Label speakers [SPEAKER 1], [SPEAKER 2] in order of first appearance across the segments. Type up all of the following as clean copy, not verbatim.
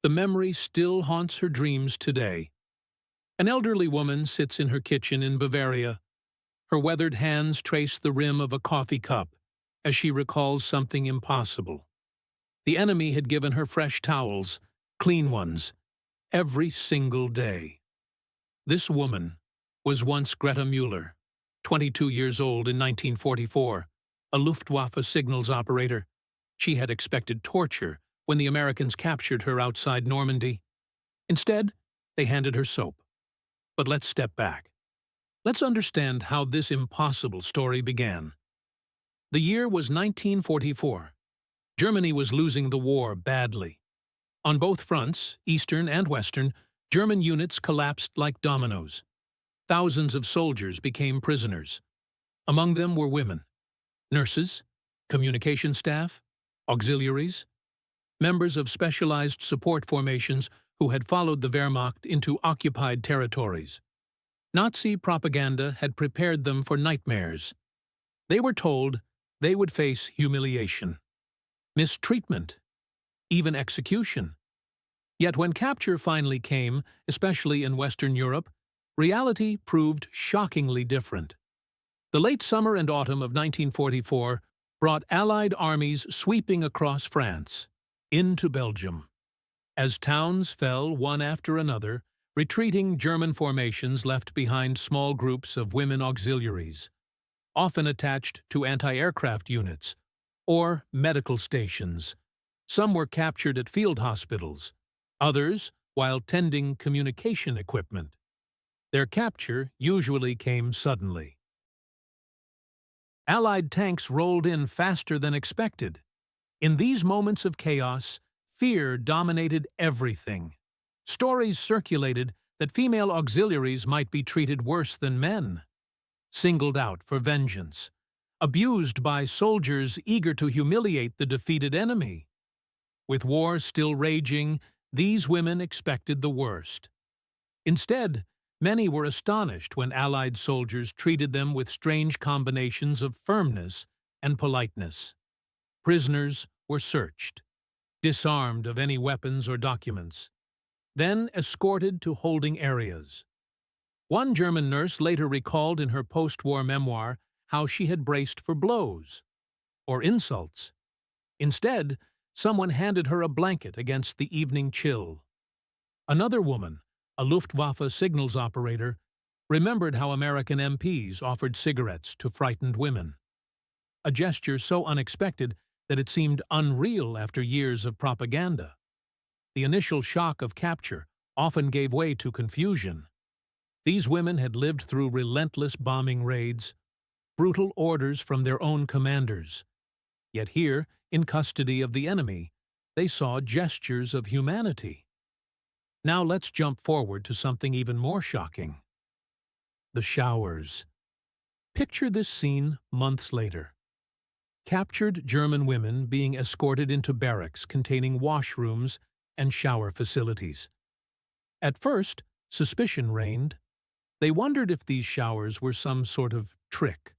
[SPEAKER 1] The memory still haunts her dreams today. An elderly woman sits in her kitchen in Bavaria. Her weathered hands trace the rim of a coffee cup as she recalls something impossible. The enemy had given her fresh towels, clean ones, every single day. This woman was once Greta Mueller, 22 years old in 1944, a Luftwaffe signals operator. She had expected torture when the Americans captured her outside Normandy. Instead, they handed her soap. But let's step back. Let's understand how this impossible story began. The year was 1944. Germany was losing the war badly. On both fronts, Eastern and Western, German units collapsed like dominoes. Thousands of soldiers became prisoners. Among them were women, nurses, communication staff, auxiliaries, members of specialized support formations who had followed the Wehrmacht into occupied territories. Nazi propaganda had prepared them for nightmares. They were told they would face humiliation, mistreatment, even execution. Yet when capture finally came, especially in Western Europe, reality proved shockingly different. The late summer and autumn of 1944 brought Allied armies sweeping across France, into Belgium. As towns fell one after another, retreating German formations left behind small groups of women auxiliaries, often attached to anti-aircraft units or medical stations. Some were captured at field hospitals, others while tending communication equipment. Their capture usually came suddenly. Allied tanks rolled in faster than expected. In these moments of chaos, fear dominated everything. Stories circulated that female auxiliaries might be treated worse than men, singled out for vengeance, abused by soldiers eager to humiliate the defeated enemy. With war still raging, these women expected the worst. Instead, many were astonished when Allied soldiers treated them with strange combinations of firmness and politeness. Prisoners were searched, disarmed of any weapons or documents, then escorted to holding areas. One German nurse later recalled in her post-war memoir how she had braced for blows or insults. Instead, someone handed her a blanket against the evening chill. Another woman, a Luftwaffe signals operator, remembered how American MPs offered cigarettes to frightened women. A gesture so unexpected that it seemed unreal after years of propaganda. The initial shock of capture often gave way to confusion. These women had lived through relentless bombing raids, brutal orders from their own commanders. Yet here, in custody of the enemy, they saw gestures of humanity. Now let's jump forward to something even more shocking. The showers. Picture this scene months later. Captured German women being escorted into barracks containing washrooms and shower facilities. At first, suspicion reigned. They wondered if these showers were some sort of trick.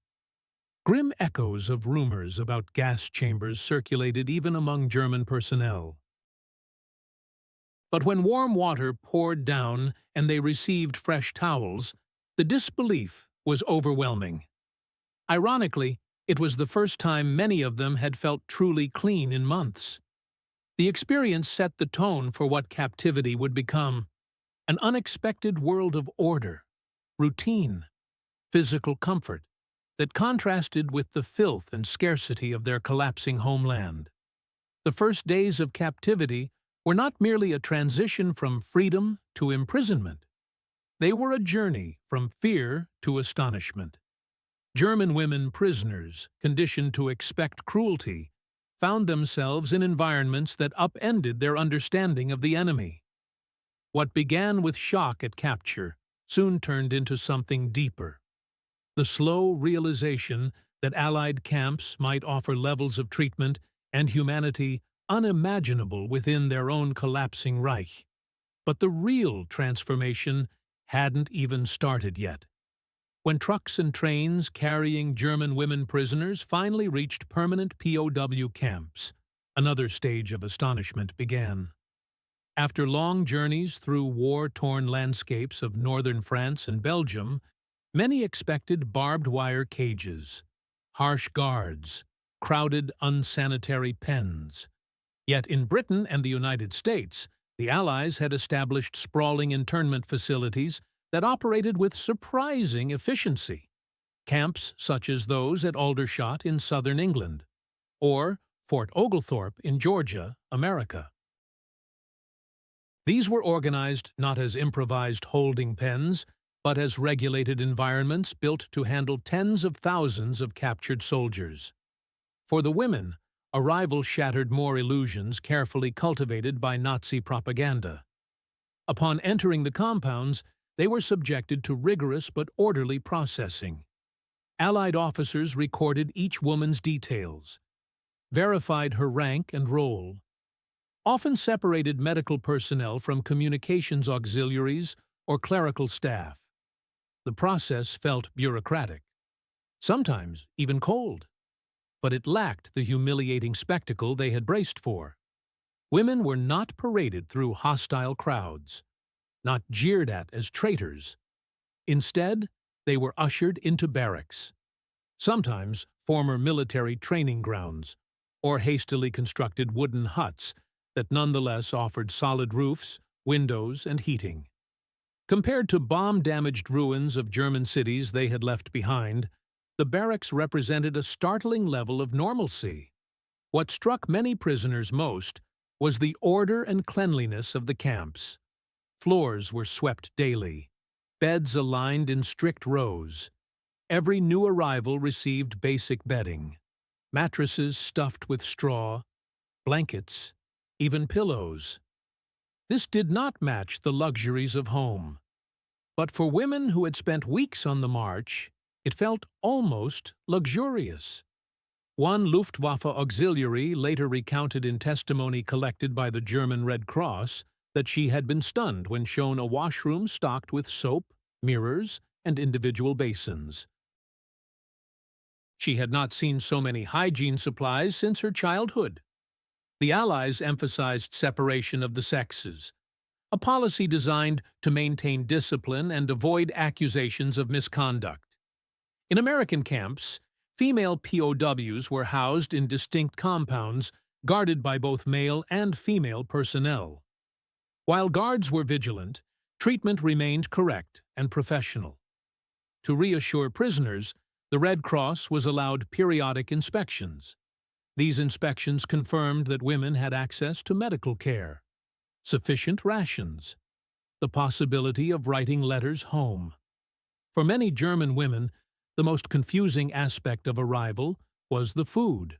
[SPEAKER 1] Grim echoes of rumors about gas chambers circulated even among German personnel. But when warm water poured down and they received fresh towels, the disbelief was overwhelming. Ironically, it was the first time many of them had felt truly clean in months. The experience set the tone for what captivity would become: an unexpected world of order, routine, physical comfort that contrasted with the filth and scarcity of their collapsing homeland. The first days of captivity were not merely a transition from freedom to imprisonment. They were a journey from fear to astonishment. German women prisoners, conditioned to expect cruelty, found themselves in environments that upended their understanding of the enemy. What began with shock at capture soon turned into something deeper. The slow realization that Allied camps might offer levels of treatment and humanity unimaginable within their own collapsing Reich. But the real transformation hadn't even started yet. When trucks and trains carrying German women prisoners finally reached permanent POW camps, another stage of astonishment began. After long journeys through war-torn landscapes of northern France and Belgium, many expected barbed wire cages, harsh guards, crowded unsanitary pens. Yet in Britain and the United States, the Allies had established sprawling internment facilities that operated with surprising efficiency. Camps such as those at Aldershot in southern England, or Fort Oglethorpe in Georgia, America. These were organized not as improvised holding pens, but as regulated environments built to handle tens of thousands of captured soldiers. For the women, arrival shattered more illusions carefully cultivated by Nazi propaganda. Upon entering the compounds, they were subjected to rigorous but orderly processing. Allied officers recorded each woman's details, verified her rank and role, often separated medical personnel from communications auxiliaries or clerical staff. The process felt bureaucratic, sometimes even cold, but it lacked the humiliating spectacle they had braced for. Women were not paraded through hostile crowds, not jeered at as traitors. Instead, they were ushered into barracks, sometimes former military training grounds, or hastily constructed wooden huts that nonetheless offered solid roofs, windows, and heating. Compared to bomb-damaged ruins of German cities they had left behind, the barracks represented a startling level of normalcy. What struck many prisoners most was the order and cleanliness of the camps. Floors were swept daily, beds aligned in strict rows. Every new arrival received basic bedding, mattresses stuffed with straw, blankets, even pillows. This did not match the luxuries of home. But for women who had spent weeks on the march, it felt almost luxurious. One Luftwaffe auxiliary later recounted in testimony collected by the German Red Cross that she had been stunned when shown a washroom stocked with soap, mirrors, and individual basins. She had not seen so many hygiene supplies since her childhood. The Allies emphasized separation of the sexes, a policy designed to maintain discipline and avoid accusations of misconduct. In American camps, female POWs were housed in distinct compounds guarded by both male and female personnel. While guards were vigilant, treatment remained correct and professional. To reassure prisoners, the Red Cross was allowed periodic inspections. These inspections confirmed that women had access to medical care, sufficient rations, the possibility of writing letters home. For many German women, the most confusing aspect of arrival was the food.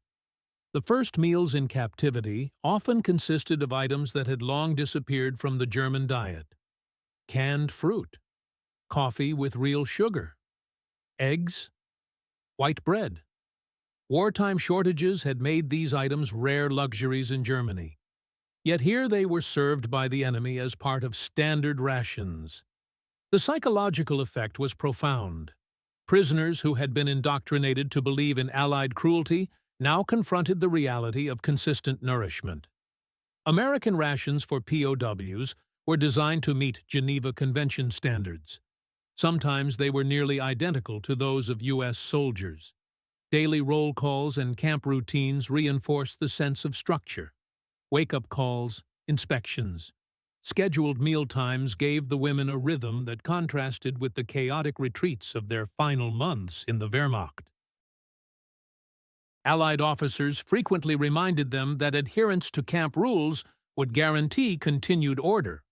[SPEAKER 1] The first meals in captivity often consisted of items that had long disappeared from the German diet: canned fruit, coffee with real sugar, eggs, white bread. Wartime shortages had made these items rare luxuries in Germany. Yet here they were served by the enemy as part of standard rations. The psychological effect was profound. Prisoners who had been indoctrinated to believe in Allied cruelty now confronted the reality of consistent nourishment. American rations for POWs were designed to meet Geneva Convention standards. Sometimes they were nearly identical to those of U.S. soldiers. Daily roll calls and camp routines reinforced the sense of structure. Wake-up calls, inspections, scheduled meal times gave the women a rhythm that contrasted with the chaotic retreats of their final months in the Wehrmacht. Allied officers frequently reminded them that adherence to camp rules would guarantee continued order.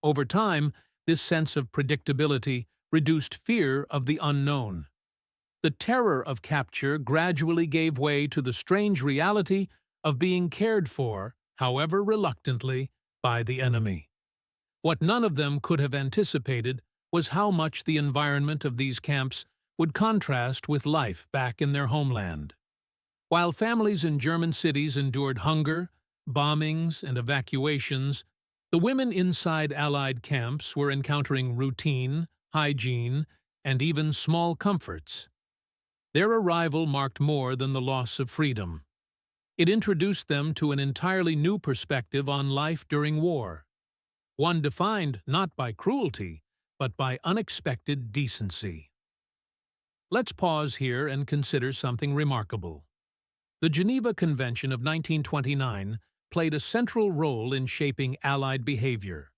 [SPEAKER 1] Over time, this sense of predictability reduced fear of the unknown. The terror of capture gradually gave way to the strange reality of being cared for, however reluctantly, by the enemy. What none of them could have anticipated was how much the environment of these camps would contrast with life back in their homeland. While families in German cities endured hunger, bombings, and evacuations, the women inside Allied camps were encountering routine, hygiene, and even small comforts. Their arrival marked more than the loss of freedom. It introduced them to an entirely new perspective on life during war. one defined not by cruelty, but by unexpected decency. Let's pause here and consider something remarkable. The Geneva Convention of 1929 played a central role in shaping Allied behavior.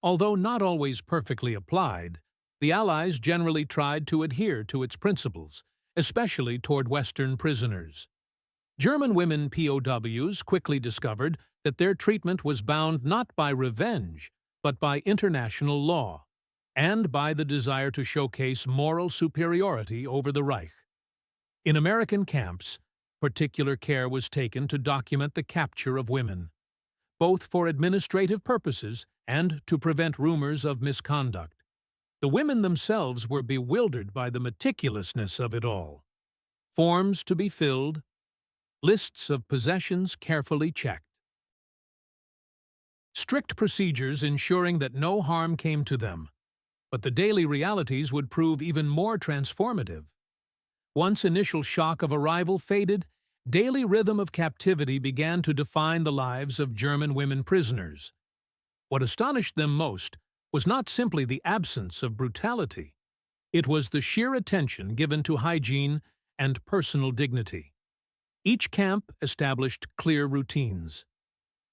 [SPEAKER 1] Although not always perfectly applied, the Allies generally tried to adhere to its principles, especially toward Western prisoners. German women POWs quickly discovered that their treatment was bound not by revenge, but by international law, and by the desire to showcase moral superiority over the Reich. In American camps, particular care was taken to document the capture of women, both for administrative purposes and to prevent rumors of misconduct. The women themselves were bewildered by the meticulousness of it all. Forms to be filled, lists of possessions carefully checked. Strict procedures ensuring that no harm came to them, but the daily realities would prove even more transformative. Once initial shock of arrival faded, daily rhythm of captivity began to define the lives of German women prisoners. What astonished them most was not simply the absence of brutality. It was the sheer attention given to hygiene and personal dignity. Each camp established clear routines.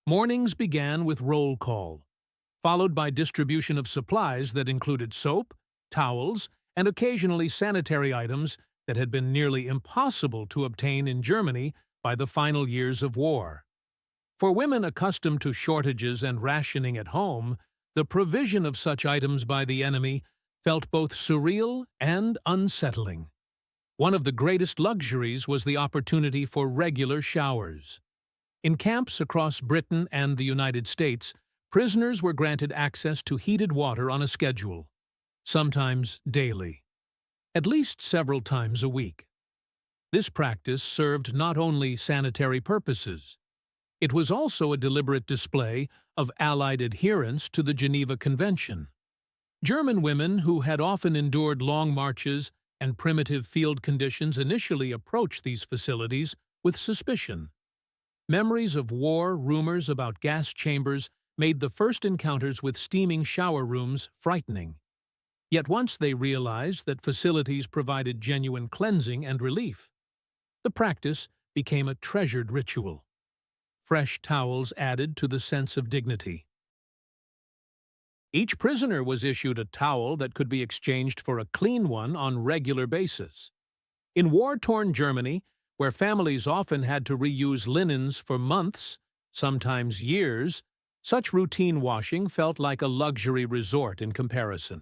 [SPEAKER 1] Mornings began with roll call, followed by distribution of supplies that included soap, towels, and occasionally sanitary items that had been nearly impossible to obtain in Germany by the final years of war. For women accustomed to shortages and rationing at home, the provision of such items by the enemy felt both surreal and unsettling. One of the greatest luxuries was the opportunity for regular showers. In camps across Britain and the United States, prisoners were granted access to heated water on a schedule, sometimes daily, at least several times a week. This practice served not only sanitary purposes, it was also a deliberate display of Allied adherence to the Geneva Convention. German women who had often endured long marches and primitive field conditions initially approached these facilities with suspicion. Memories of war, rumors about gas chambers made the first encounters with steaming shower rooms frightening. Yet once they realized that facilities provided genuine cleansing and relief, the practice became a treasured ritual. Fresh towels added to the sense of dignity. Each prisoner was issued a towel that could be exchanged for a clean one on regular basis. In war-torn Germany, where families often had to reuse linens for months, sometimes years, such routine washing felt like a luxury resort in comparison.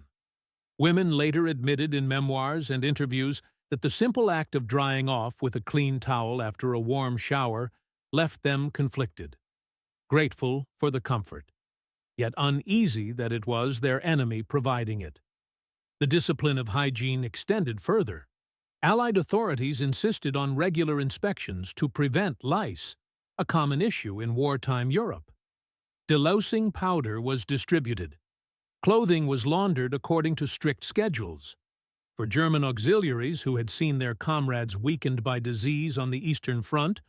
[SPEAKER 1] Women later admitted in memoirs and interviews that the simple act of drying off with a clean towel after a warm shower left them conflicted, grateful for the comfort, yet uneasy that it was their enemy providing it. The discipline of hygiene extended further. Allied authorities insisted on regular inspections to prevent lice, a common issue in wartime Europe. Delousing powder was distributed. Clothing was laundered according to strict schedules. For German auxiliaries who had seen their comrades weakened by disease on the Eastern Front,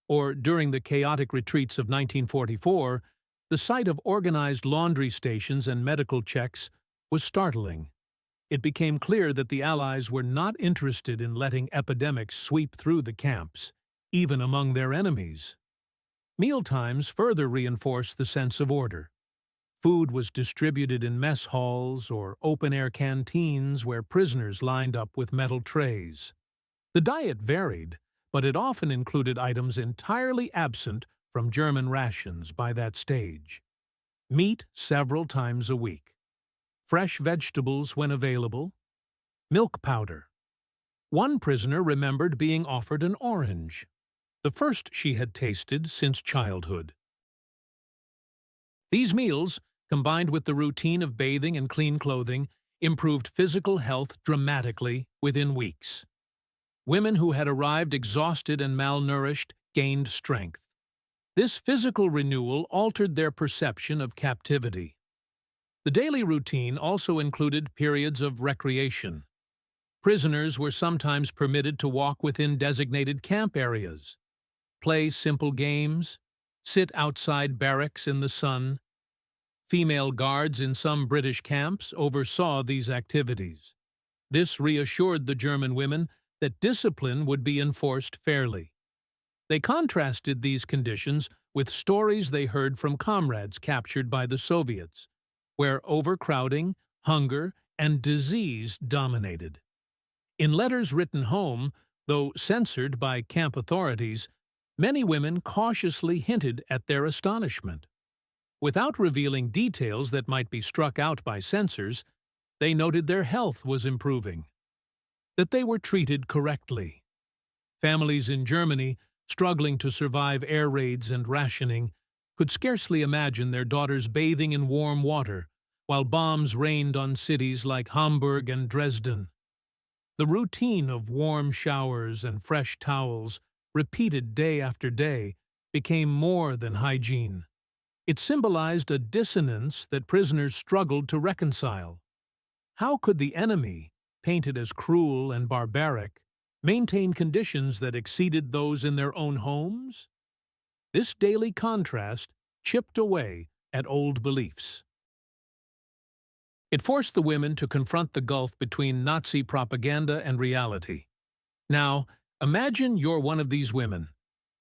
[SPEAKER 1] or during the chaotic retreats of 1944, the sight of organized laundry stations and medical checks was startling. It became clear that the Allies were not interested in letting epidemics sweep through the camps, even among their enemies. Mealtimes further reinforced the sense of order. Food was distributed in mess halls or open-air canteens where prisoners lined up with metal trays. The diet varied, but it often included items entirely absent from German rations by that stage. Meat several times a week. Fresh vegetables when available. Milk powder. One prisoner remembered being offered an orange, the first she had tasted since childhood. These meals, combined with the routine of bathing and clean clothing, improved physical health dramatically within weeks. Women who had arrived exhausted and malnourished gained strength. This physical renewal altered their perception of captivity. The daily routine also included periods of recreation. Prisoners were sometimes permitted to walk within designated camp areas, play simple games, sit outside barracks in the sun. Female guards in some British camps oversaw these activities. This reassured the German women that discipline would be enforced fairly. They contrasted these conditions with stories they heard from comrades captured by the Soviets, where overcrowding, hunger, and disease dominated. In letters written home, though censored by camp authorities, many women cautiously hinted at their astonishment. Without revealing details that might be struck out by censors, they noted their health was improving, that they were treated correctly. Families in Germany, struggling to survive air raids and rationing, could scarcely imagine their daughters bathing in warm water while bombs rained on cities like Hamburg and Dresden. The routine of warm showers and fresh towels, repeated day after day, became more than hygiene. It symbolized a dissonance that prisoners struggled to reconcile. How could the enemy, painted as cruel and barbaric, maintain conditions that exceeded those in their own homes? This daily contrast chipped away at old beliefs. It forced the women to confront the gulf between Nazi propaganda and reality. Now, imagine you're one of these women.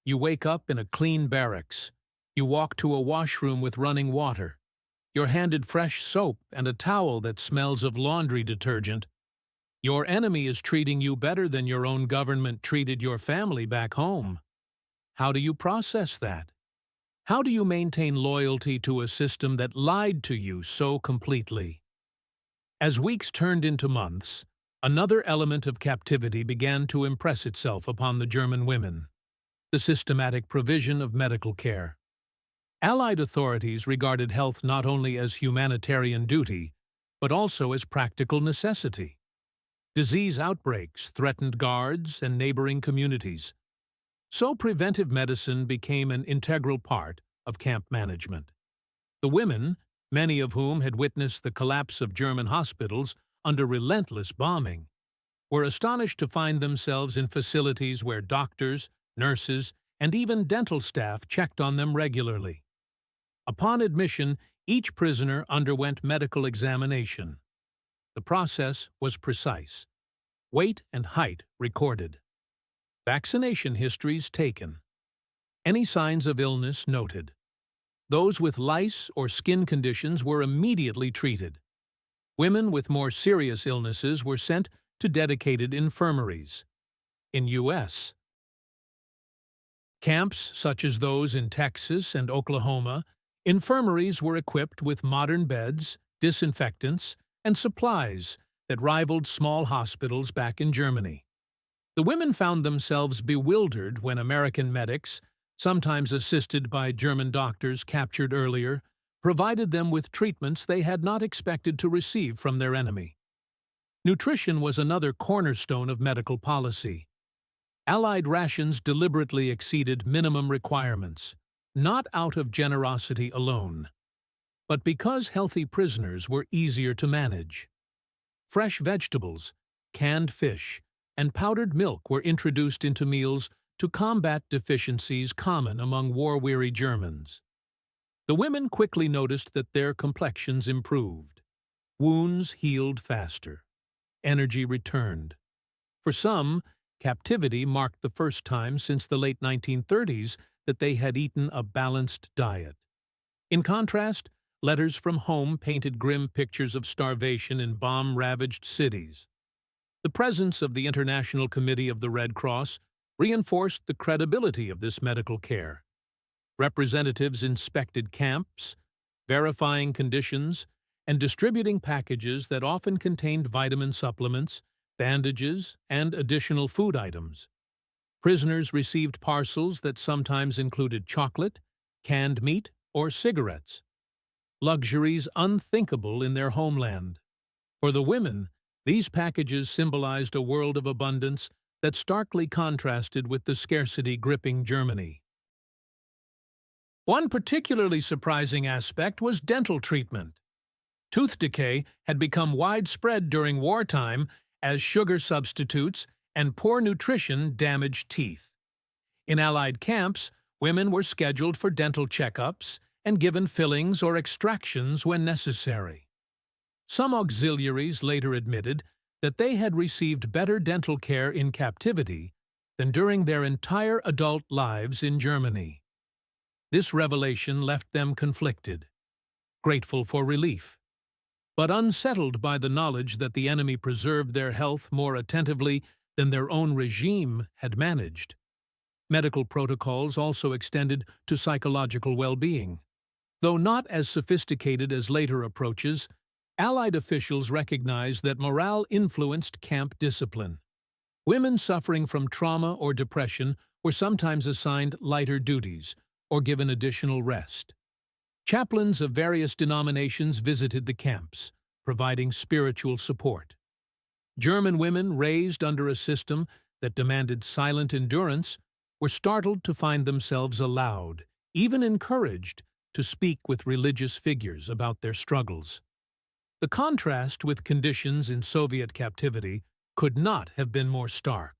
[SPEAKER 1] You wake up in a clean barracks. You walk to a washroom with running water. You're handed fresh soap and a towel that smells of laundry detergent. Your enemy is treating you better than your own government treated your family back home. How do you process that? How do you maintain loyalty to a system that lied to you so completely? As weeks turned into months, another element of captivity began to impress itself upon the German women: the systematic provision of medical care. Allied authorities regarded health not only as humanitarian duty, but also as practical necessity. Disease outbreaks threatened guards and neighboring communities. So preventive medicine became an integral part of camp management. The women, many of whom had witnessed the collapse of German hospitals under relentless bombing, were astonished to find themselves in facilities where doctors, nurses, and even dental staff checked on them regularly. Upon admission, each prisoner underwent medical examination. The process was precise. Weight and height recorded. Vaccination histories taken. Any signs of illness noted. Those with lice or skin conditions were immediately treated. Women with more serious illnesses were sent to dedicated infirmaries. In U.S. camps such as those in Texas and Oklahoma, infirmaries were equipped with modern beds, disinfectants, and supplies that rivaled small hospitals back in Germany. The women found themselves bewildered when American medics, sometimes assisted by German doctors captured earlier, provided them with treatments they had not expected to receive from their enemy. Nutrition was another cornerstone of medical policy. Allied rations deliberately exceeded minimum requirements, not out of generosity alone, but because healthy prisoners were easier to manage. Fresh vegetables, canned fish, and powdered milk were introduced into meals to combat deficiencies common among war-weary Germans. The women quickly noticed that their complexions improved. Wounds healed faster. Energy returned. For some, captivity marked the first time since the late 1930s that they had eaten a balanced diet. In contrast, letters from home painted grim pictures of starvation in bomb-ravaged cities. The presence of the International Committee of the Red Cross reinforced the credibility of this medical care. Representatives inspected camps, verifying conditions, and distributing packages that often contained vitamin supplements, bandages, and additional food items. Prisoners received parcels that sometimes included chocolate, canned meat, or cigarettes. Luxuries unthinkable in their homeland. For the women, these packages symbolized a world of abundance that starkly contrasted with the scarcity gripping Germany. One particularly surprising aspect was dental treatment. Tooth decay had become widespread during wartime as sugar substitutes and poor nutrition damaged teeth. In Allied camps, women were scheduled for dental checkups, and given fillings or extractions when necessary. Some auxiliaries later admitted that they had received better dental care in captivity than during their entire adult lives in Germany. This revelation left them conflicted, grateful for relief, but unsettled by the knowledge that the enemy preserved their health more attentively than their own regime had managed. Medical protocols also extended to psychological well-being. Though not as sophisticated as later approaches, Allied officials recognized that morale influenced camp discipline. Women suffering from trauma or depression were sometimes assigned lighter duties or given additional rest. Chaplains of various denominations visited the camps, providing spiritual support. German women raised under a system that demanded silent endurance were startled to find themselves allowed, even encouraged, to speak with religious figures about their struggles. The contrast with conditions in Soviet captivity could not have been more stark.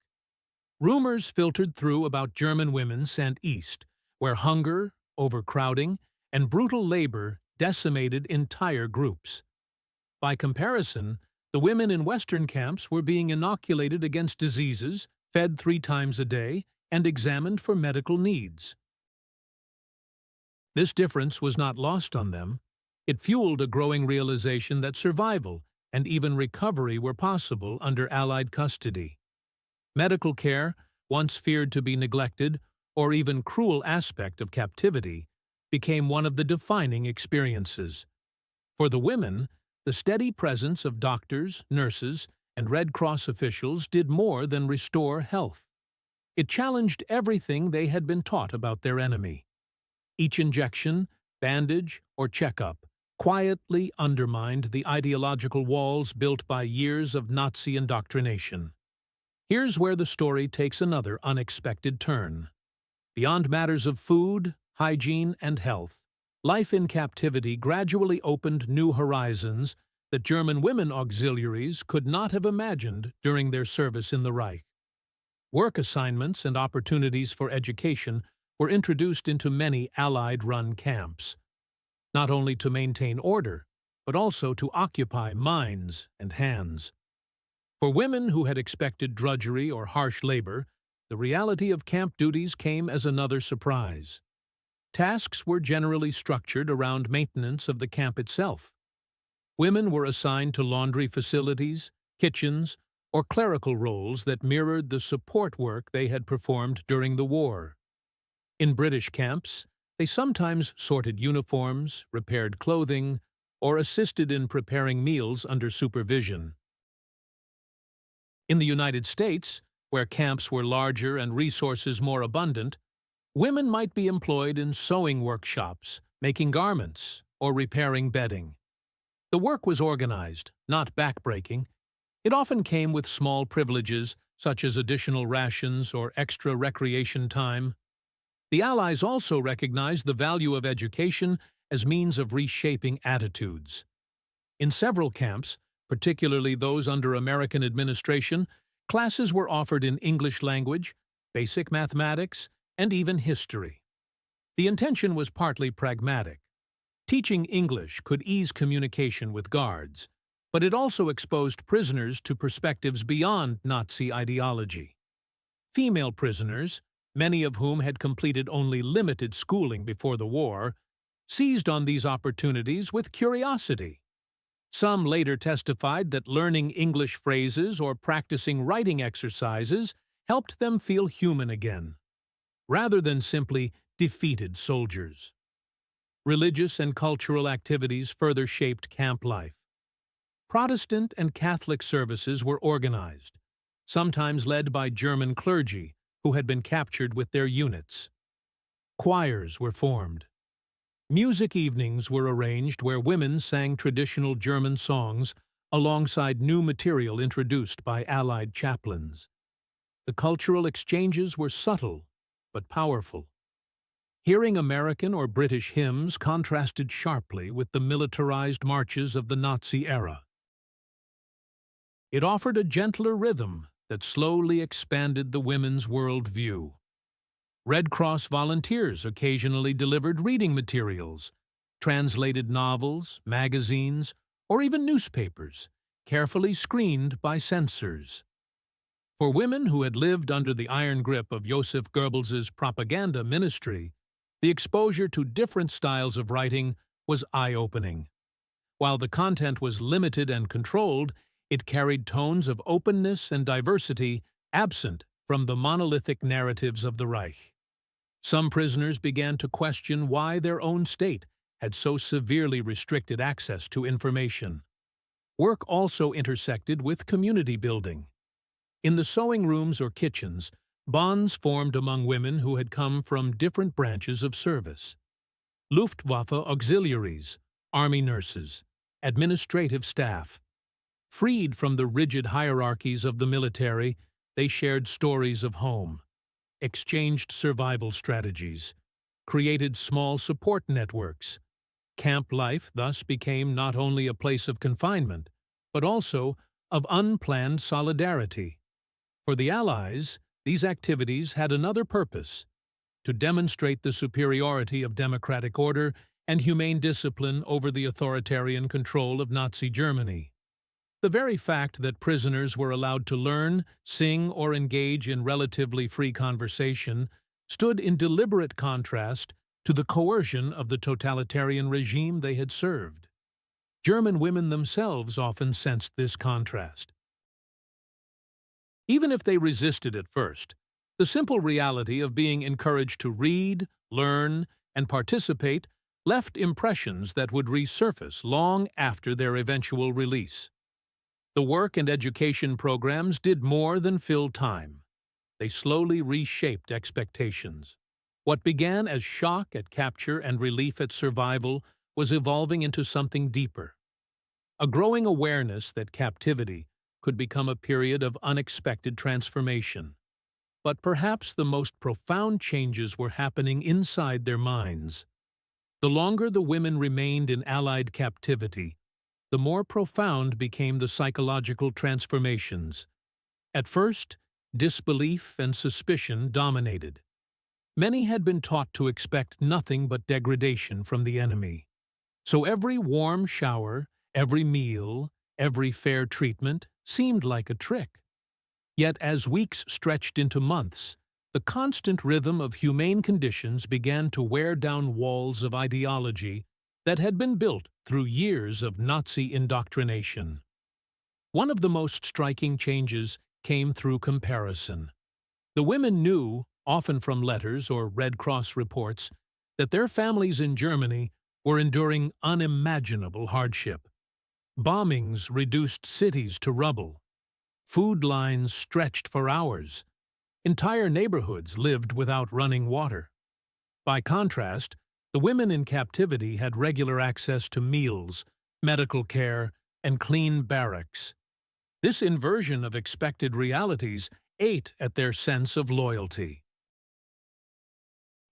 [SPEAKER 1] Rumors filtered through about German women sent east, where hunger, overcrowding, and brutal labor decimated entire groups. By comparison, the women in Western camps were being inoculated against diseases, fed 3 times a day, and examined for medical needs. This difference was not lost on them. It fueled a growing realization that survival and even recovery were possible under Allied custody. Medical care, once feared to be neglected or even cruel aspect of captivity, became one of the defining experiences. For the women, the steady presence of doctors, nurses, and Red Cross officials did more than restore health. It challenged everything they had been taught about their enemy. Each injection, bandage, or checkup quietly undermined the ideological walls built by years of Nazi indoctrination. Here's where the story takes another unexpected turn. Beyond matters of food, hygiene, and health, life in captivity gradually opened new horizons that German women auxiliaries could not have imagined during their service in the Reich. Work assignments and opportunities for education were introduced into many Allied-run camps, not only to maintain order, but also to occupy minds and hands. For women who had expected drudgery or harsh labor, the reality of camp duties came as another surprise. Tasks were generally structured around maintenance of the camp itself. Women were assigned to laundry facilities, kitchens, or clerical roles that mirrored the support work they had performed during the war. In British camps, they sometimes sorted uniforms, repaired clothing, or assisted in preparing meals under supervision. In the United States, where camps were larger and resources more abundant, women might be employed in sewing workshops, making garments, or repairing bedding. The work was organized, not backbreaking. It often came with small privileges, such as additional rations or extra recreation time. The Allies also recognized the value of education as means of reshaping attitudes. In several camps, particularly those under American administration, classes were offered in English language, basic mathematics, and even history. The intention was partly pragmatic. Teaching English could ease communication with guards, but it also exposed prisoners to perspectives beyond Nazi ideology. Female prisoners, many of whom had completed only limited schooling before the war, seized on these opportunities with curiosity. Some later testified that learning English phrases or practicing writing exercises helped them feel human again, rather than simply defeated soldiers. Religious and cultural activities further shaped camp life. Protestant and Catholic services were organized, sometimes led by German clergy who had been captured with their units. Choirs were formed. Music evenings were arranged where women sang traditional German songs alongside new material introduced by Allied chaplains. The cultural exchanges were subtle but powerful. Hearing American or British hymns contrasted sharply with the militarized marches of the Nazi era. It offered a gentler rhythm that slowly expanded the women's world view. Red Cross volunteers occasionally delivered reading materials, translated novels, magazines, or even newspapers, carefully screened by censors. For women who had lived under the iron grip of Joseph Goebbels's propaganda ministry, the exposure to different styles of writing was eye-opening. While the content was limited and controlled, it carried tones of openness and diversity absent from the monolithic narratives of the Reich. Some prisoners began to question why their own state had so severely restricted access to information. Work also intersected with community building. In the sewing rooms or kitchens, bonds formed among women who had come from different branches of service. Luftwaffe auxiliaries, army nurses, administrative staff. Freed from the rigid hierarchies of the military, they shared stories of home, exchanged survival strategies, created small support networks. Camp life thus became not only a place of confinement, but also of unplanned solidarity. For the Allies, these activities had another purpose: to demonstrate the superiority of democratic order and humane discipline over the authoritarian control of Nazi Germany. The very fact that prisoners were allowed to learn, sing, or engage in relatively free conversation stood in deliberate contrast to the coercion of the totalitarian regime they had served. German women themselves often sensed this contrast. Even if they resisted at first, the simple reality of being encouraged to read, learn, and participate left impressions that would resurface long after their eventual release. The work and education programs did more than fill time. They slowly reshaped expectations. What began as shock at capture and relief at survival was evolving into something deeper. A growing awareness that captivity could become a period of unexpected transformation. But perhaps the most profound changes were happening inside their minds. The longer the women remained in Allied captivity, the more profound became the psychological transformations. At first, disbelief and suspicion dominated. Many had been taught to expect nothing but degradation from the enemy. So every warm shower, every meal, every fair treatment seemed like a trick. Yet as weeks stretched into months, the constant rhythm of humane conditions began to wear down walls of ideology that had been built through years of Nazi indoctrination. One of the most striking changes came through comparison. The women knew, often from letters or Red Cross reports, that their families in Germany were enduring unimaginable hardship. Bombings reduced cities to rubble. Food lines stretched for hours. Entire neighborhoods lived without running water. By contrast, the women in captivity had regular access to meals, medical care, and clean barracks. This inversion of expected realities ate at their sense of loyalty.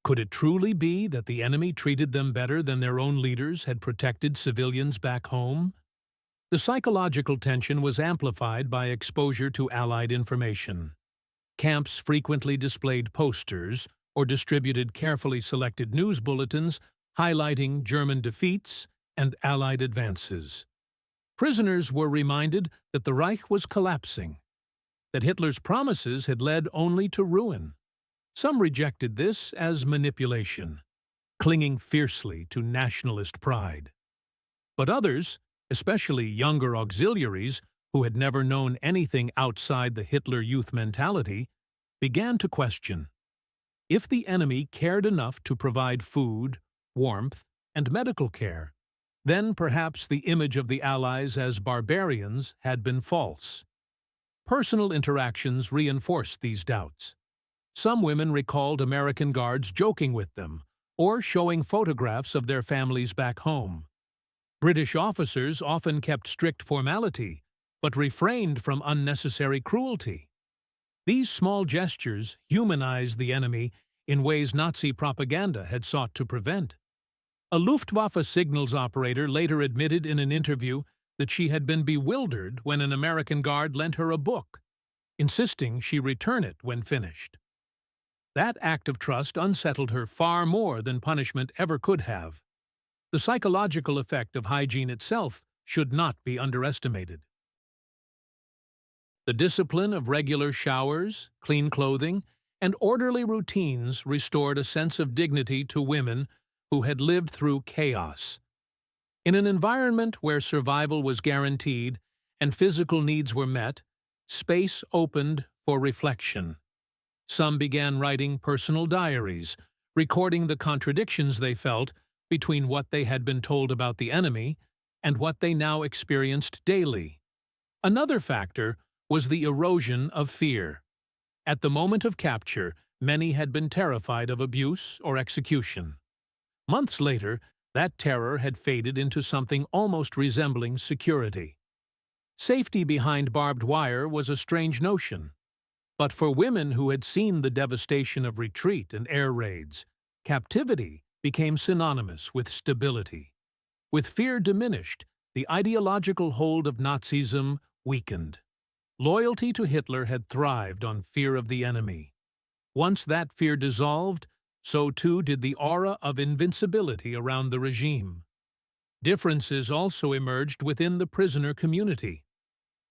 [SPEAKER 1] Could it truly be that the enemy treated them better than their own leaders had protected civilians back home? The psychological tension was amplified by exposure to Allied information. Camps frequently displayed posters or distributed carefully selected news bulletins highlighting German defeats and Allied advances. Prisoners were reminded that the Reich was collapsing, that Hitler's promises had led only to ruin. Some rejected this as manipulation, clinging fiercely to nationalist pride. But others, especially younger auxiliaries who had never known anything outside the Hitler Youth mentality, began to question. If the enemy cared enough to provide food, warmth, and medical care, then perhaps the image of the Allies as barbarians had been false. Personal interactions reinforced these doubts. Some women recalled American guards joking with them or showing photographs of their families back home. British officers often kept strict formality, but refrained from unnecessary cruelty. These small gestures humanized the enemy in ways Nazi propaganda had sought to prevent. A Luftwaffe signals operator later admitted in an interview that she had been bewildered when an American guard lent her a book, insisting she return it when finished. That act of trust unsettled her far more than punishment ever could have. The psychological effect of hygiene itself should not be underestimated. The discipline of regular showers, clean clothing, and orderly routines restored a sense of dignity to women who had lived through chaos. In an environment where survival was guaranteed and physical needs were met, space opened for reflection. Some began writing personal diaries, recording the contradictions they felt between what they had been told about the enemy and what they now experienced daily. Another factor was the erosion of fear. At the moment of capture, many had been terrified of abuse or execution. Months later, that terror had faded into something almost resembling security. Safety behind barbed wire was a strange notion. But for women who had seen the devastation of retreat and air raids, captivity became synonymous with stability. With fear diminished, the ideological hold of Nazism weakened. Loyalty to Hitler had thrived on fear of the enemy. Once that fear dissolved, so too did the aura of invincibility around the regime. Differences also emerged within the prisoner community.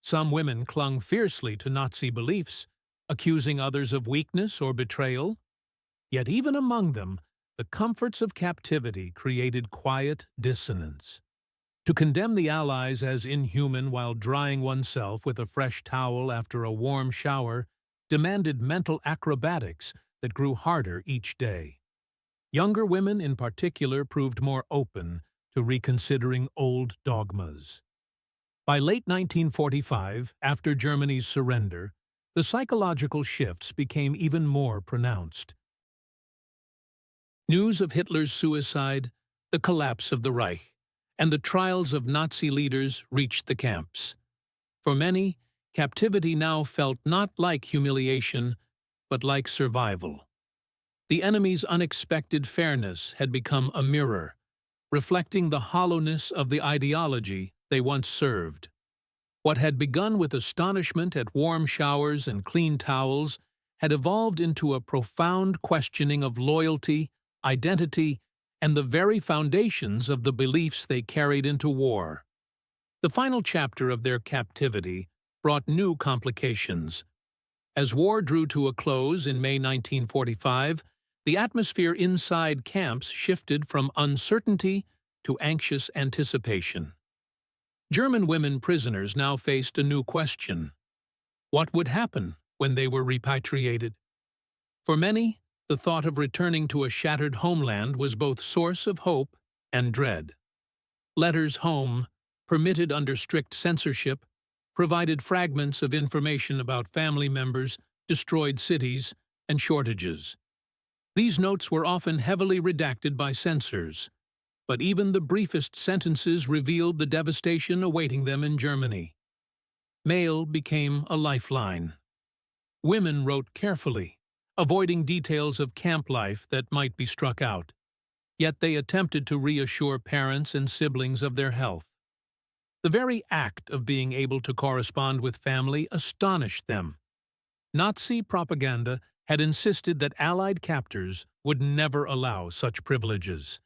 [SPEAKER 1] Some women clung fiercely to Nazi beliefs, accusing others of weakness or betrayal. Yet even among them, the comforts of captivity created quiet dissonance. To condemn the Allies as inhuman while drying oneself with a fresh towel after a warm shower demanded mental acrobatics that grew harder each day. Younger women in particular proved more open to reconsidering old dogmas. By late 1945, after Germany's surrender, the psychological shifts became even more pronounced. News of Hitler's suicide, the collapse of the Reich, and the trials of Nazi leaders reached the camps. For many, captivity now felt not like humiliation, but like survival. The enemy's unexpected fairness had become a mirror, reflecting the hollowness of the ideology they once served. What had begun with astonishment at warm showers and clean towels had evolved into a profound questioning of loyalty, identity, and the very foundations of the beliefs they carried into war. The final chapter of their captivity brought new complications. As war drew to a close in May 1945, the atmosphere inside camps shifted from uncertainty to anxious anticipation. German women prisoners now faced a new question. What would happen when they were repatriated? For many, the thought of returning to a shattered homeland was both source of hope and dread. Letters home, permitted under strict censorship, provided fragments of information about family members, destroyed cities, and shortages. These notes were often heavily redacted by censors, but even the briefest sentences revealed the devastation awaiting them in Germany. Mail became a lifeline. Women wrote carefully, avoiding details of camp life that might be struck out. Yet they attempted to reassure parents and siblings of their health. The very act of being able to correspond with family astonished them. Nazi propaganda had insisted that Allied captors would never allow such privileges.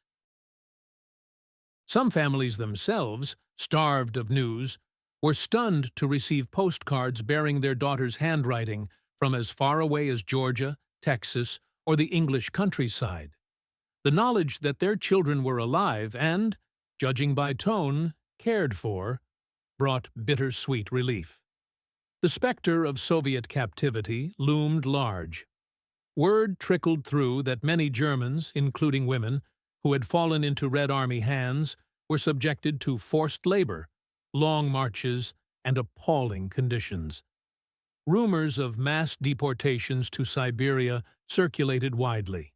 [SPEAKER 1] Some families themselves, starved of news, were stunned to receive postcards bearing their daughter's handwriting from as far away as Georgia, Texas, or the English countryside. The knowledge that their children were alive and, judging by tone, cared for, brought bittersweet relief. The specter of Soviet captivity loomed large. Word trickled through that many Germans, including women, who had fallen into Red Army hands, were subjected to forced labor, long marches, and appalling conditions. Rumors of mass deportations to Siberia circulated widely.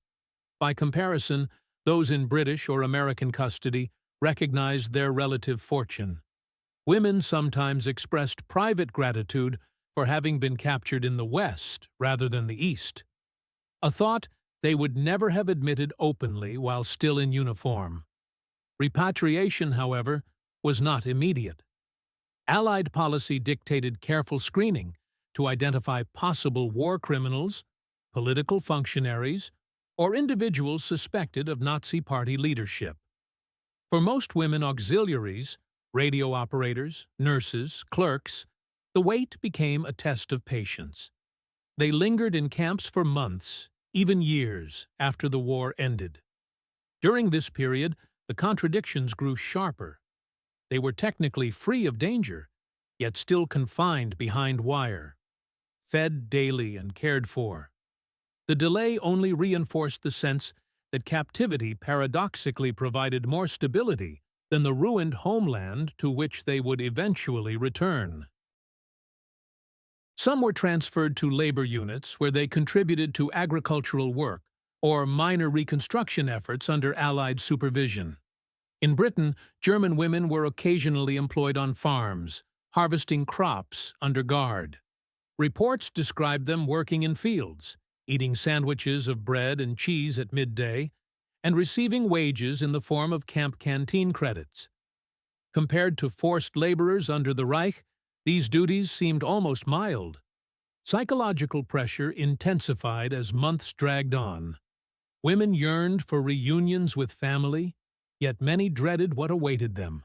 [SPEAKER 1] By comparison, those in British or American custody recognized their relative fortune. Women sometimes expressed private gratitude for having been captured in the West rather than the East, a thought they would never have admitted openly while still in uniform. Repatriation, however, was not immediate. Allied policy dictated careful screening to identify possible war criminals, political functionaries, or individuals suspected of Nazi Party leadership. For most women auxiliaries, radio operators, nurses, clerks, the wait became a test of patience. They lingered in camps for months, even years, after the war ended. During this period, the contradictions grew sharper. They were technically free of danger, yet still confined behind wire, fed daily and cared for. The delay only reinforced the sense that captivity paradoxically provided more stability than the ruined homeland to which they would eventually return. Some were transferred to labor units where they contributed to agricultural work or minor reconstruction efforts under Allied supervision. In Britain, German women were occasionally employed on farms, harvesting crops under guard. Reports described them working in fields, eating sandwiches of bread and cheese at midday, and receiving wages in the form of camp canteen credits. Compared to forced laborers under the Reich, these duties seemed almost mild. Psychological pressure intensified as months dragged on. Women yearned for reunions with family, yet many dreaded what awaited them.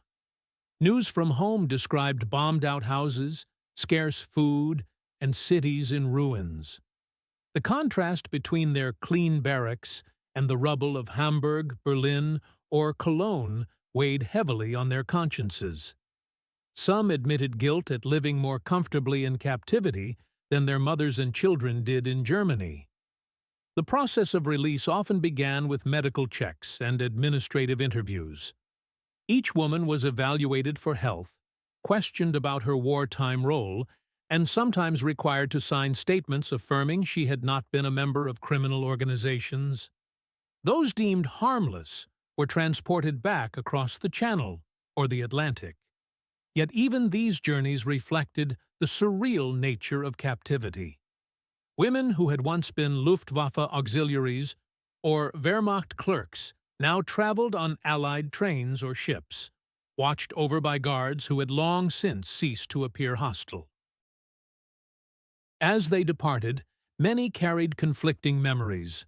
[SPEAKER 1] News from home described bombed-out houses, scarce food, and cities in ruins. The contrast between their clean barracks and the rubble of Hamburg, Berlin, or Cologne weighed heavily on their consciences. Some admitted guilt at living more comfortably in captivity than their mothers and children did in Germany. The process of release often began with medical checks and administrative interviews. Each woman was evaluated for health, questioned about her wartime role, and sometimes required to sign statements affirming she had not been a member of criminal organizations. Those deemed harmless were transported back across the Channel or the Atlantic. Yet even these journeys reflected the surreal nature of captivity. Women who had once been Luftwaffe auxiliaries or Wehrmacht clerks now traveled on Allied trains or ships, watched over by guards who had long since ceased to appear hostile. As they departed, many carried conflicting memories.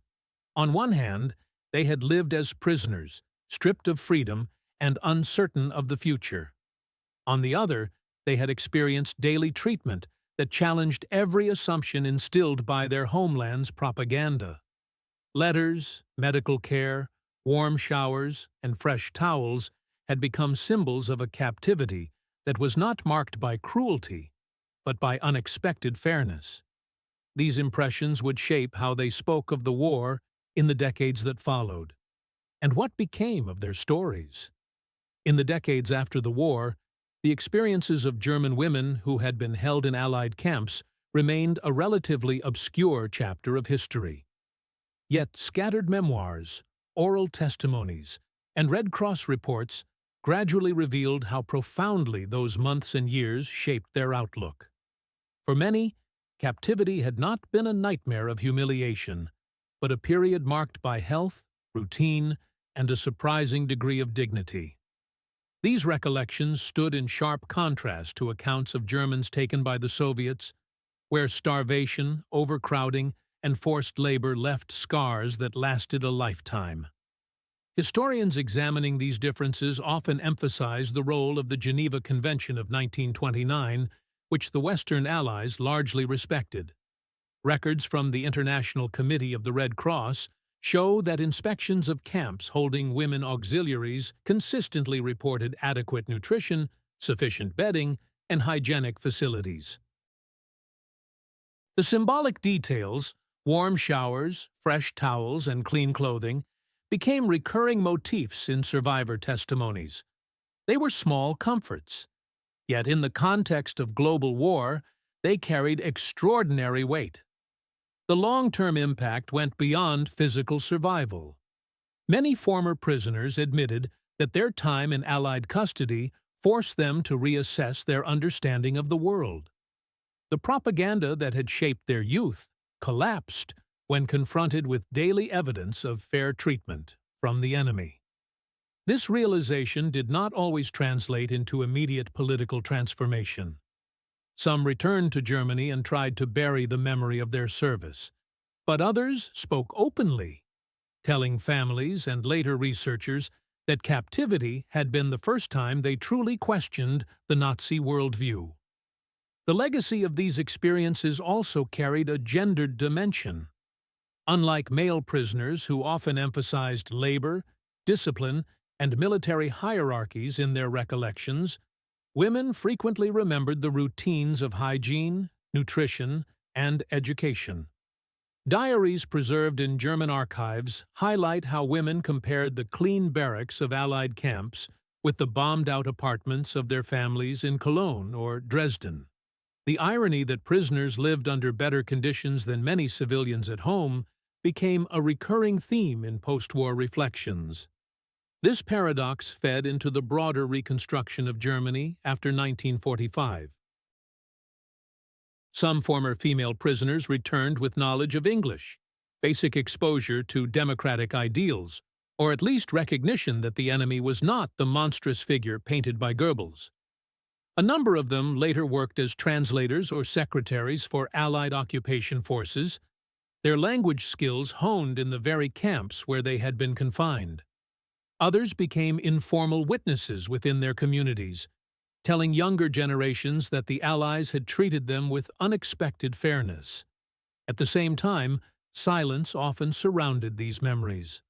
[SPEAKER 1] On one hand, they had lived as prisoners, stripped of freedom and uncertain of the future. On the other, they had experienced daily treatment that challenged every assumption instilled by their homeland's propaganda. Letters, medical care, warm showers, and fresh towels had become symbols of a captivity that was not marked by cruelty, but by unexpected fairness. These impressions would shape how they spoke of the war in the decades that followed. And what became of their stories? In the decades after the war, the experiences of German women who had been held in Allied camps remained a relatively obscure chapter of history. Yet scattered memoirs, oral testimonies, and Red Cross reports gradually revealed how profoundly those months and years shaped their outlook. For many, captivity had not been a nightmare of humiliation, but a period marked by health, routine, and a surprising degree of dignity. These recollections stood in sharp contrast to accounts of Germans taken by the Soviets, where starvation, overcrowding, and forced labor left scars that lasted a lifetime. Historians examining these differences often emphasize the role of the Geneva Convention of 1929, which the Western Allies largely respected. Records from the International Committee of the Red Cross show that inspections of camps holding women auxiliaries consistently reported adequate nutrition, sufficient bedding, and hygienic facilities. The symbolic details, warm showers, fresh towels, and clean clothing, became recurring motifs in survivor testimonies. They were small comforts, yet in the context of global war, they carried extraordinary weight. The long-term impact went beyond physical survival. Many former prisoners admitted that their time in Allied custody forced them to reassess their understanding of the world. The propaganda that had shaped their youth collapsed when confronted with daily evidence of fair treatment from the enemy. This realization did not always translate into immediate political transformation. Some returned to Germany and tried to bury the memory of their service, But others spoke openly, telling families and later researchers that captivity had been the first time they truly questioned the Nazi worldview. The legacy of these experiences also carried a gendered dimension. Unlike male prisoners who often emphasized labor, discipline, and military hierarchies in their recollections, women frequently remembered the routines of hygiene, nutrition, and education. Diaries preserved in German archives highlight how women compared the clean barracks of Allied camps with the bombed-out apartments of their families in Cologne or Dresden. The irony that prisoners lived under better conditions than many civilians at home became a recurring theme in post-war reflections. This paradox fed into the broader reconstruction of Germany after 1945. Some former female prisoners returned with knowledge of English, basic exposure to democratic ideals, or at least recognition that the enemy was not the monstrous figure painted by Goebbels. A number of them later worked as translators or secretaries for Allied occupation forces, their language skills honed in the very camps where they had been confined. Others became informal witnesses within their communities, telling younger generations that the Allies had treated them with unexpected fairness. At the same time, silence often surrounded these memories.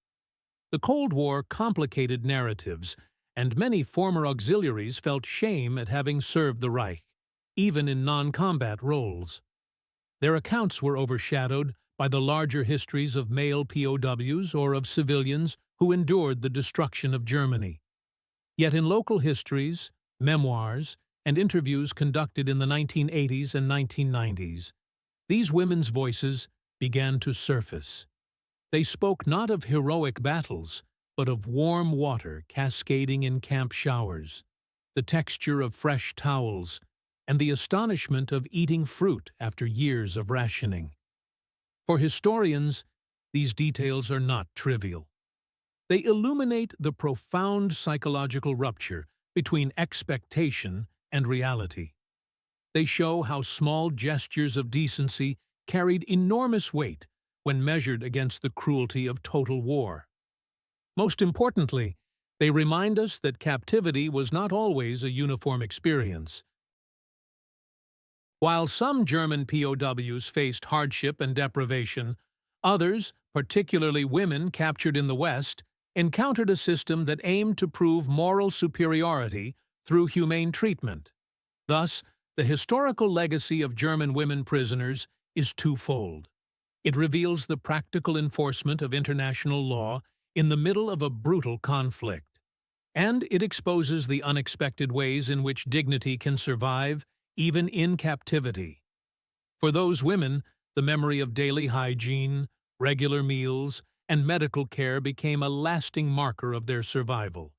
[SPEAKER 1] The Cold War complicated narratives, and many former auxiliaries felt shame at having served the Reich, even in non-combat roles. Their accounts were overshadowed by the larger histories of male POWs or of civilians who endured the destruction of Germany. Yet in local histories, memoirs, and interviews conducted in the 1980s and 1990s, these women's voices began to surface. They spoke not of heroic battles, but of warm water cascading in camp showers, the texture of fresh towels, and the astonishment of eating fruit after years of rationing. For historians, these details are not trivial. They illuminate the profound psychological rupture between expectation and reality. They show how small gestures of decency carried enormous weight when measured against the cruelty of total war. Most importantly, they remind us that captivity was not always a uniform experience. While some German POWs faced hardship and deprivation, others, particularly women captured in the West, encountered a system that aimed to prove moral superiority through humane treatment. Thus, the historical legacy of German women prisoners is twofold. It reveals the practical enforcement of international law in the middle of a brutal conflict, and it exposes the unexpected ways in which dignity can survive even in captivity. For those women, the memory of daily hygiene, regular meals, and medical care became a lasting marker of their survival.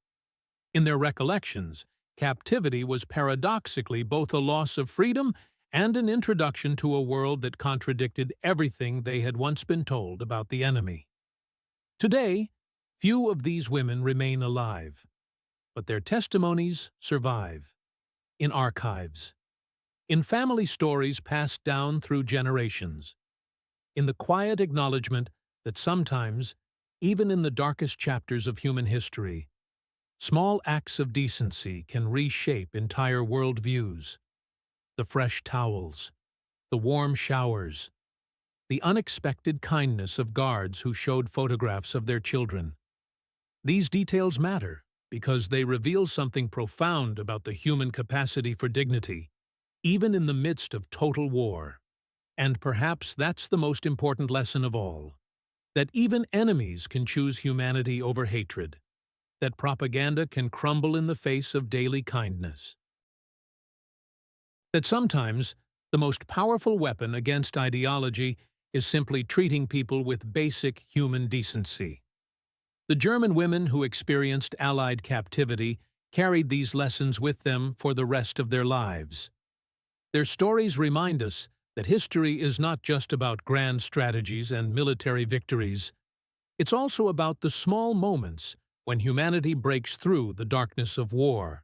[SPEAKER 1] In their recollections, captivity was paradoxically both a loss of freedom and an introduction to a world that contradicted everything they had once been told about the enemy. Today, few of these women remain alive, but their testimonies survive in archives, in family stories passed down through generations, in the quiet acknowledgement that sometimes, even in the darkest chapters of human history, small acts of decency can reshape entire worldviews. The fresh towels, the warm showers, the unexpected kindness of guards who showed photographs of their children. These details matter because they reveal something profound about the human capacity for dignity, even in the midst of total war. And perhaps that's the most important lesson of all, that even enemies can choose humanity over hatred, that propaganda can crumble in the face of daily kindness, that sometimes the most powerful weapon against ideology is simply treating people with basic human decency. The German women who experienced Allied captivity carried these lessons with them for the rest of their lives. Their stories remind us that history is not just about grand strategies and military victories. It's also about the small moments when humanity breaks through the darkness of war.